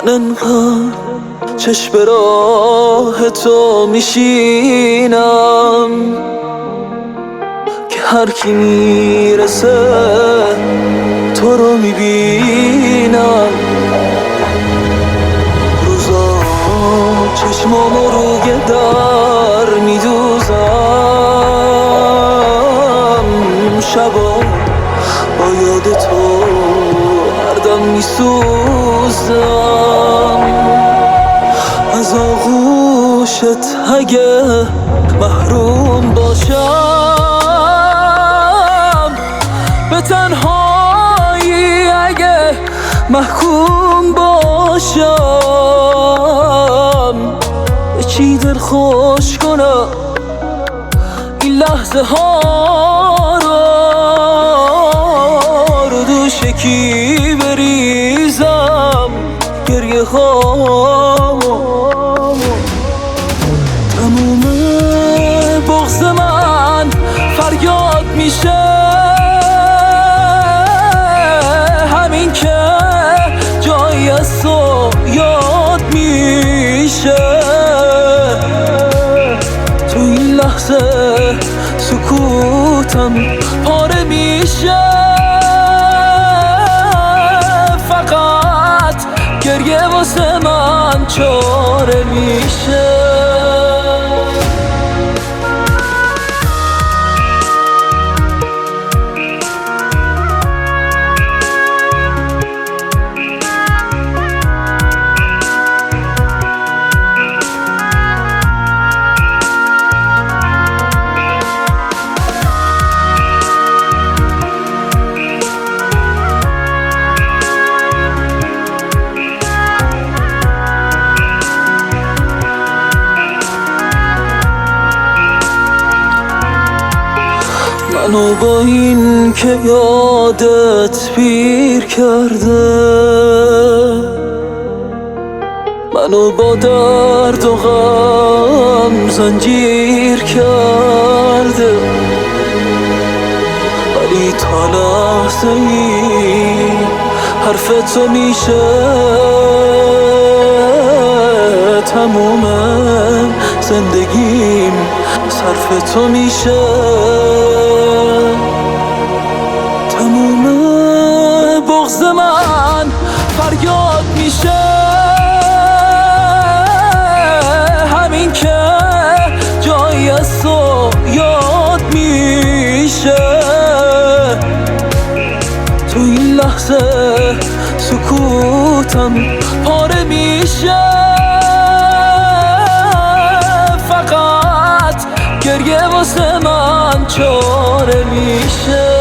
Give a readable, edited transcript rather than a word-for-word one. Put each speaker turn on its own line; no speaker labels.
من انقدر چشم به راه تو میشینم که هر کی میرسه تو رو میبینم. روزا چشمامو روی در میدوزم، شبا با یاد تو هر دم میسوزم. از آغوشت اگه محروم باشم، به تنهایی اگه محکوم باشم، به چی دل خوش کنم این لحظه ها رو دوش کی بریزم گریه هامو. تموم بغض من فریاد میشه، همین که جایی از تو یاد میشه. تو این لحظه سکوتم پاره میشه، فقط گریه واسه من چاره میشه. منو با این که یادت پیر کرده، منو با درد و غم زنجیر کرده، ولی تا لحظه ای حرف تو میشه تموم زندگیم صرف تو میشه. تموم بغض من فریاد میشه، همین که جایی از تو یاد میشه. تو این لحظه سکوتم پاره میشه، فقط گریه واسه من چاره میشه.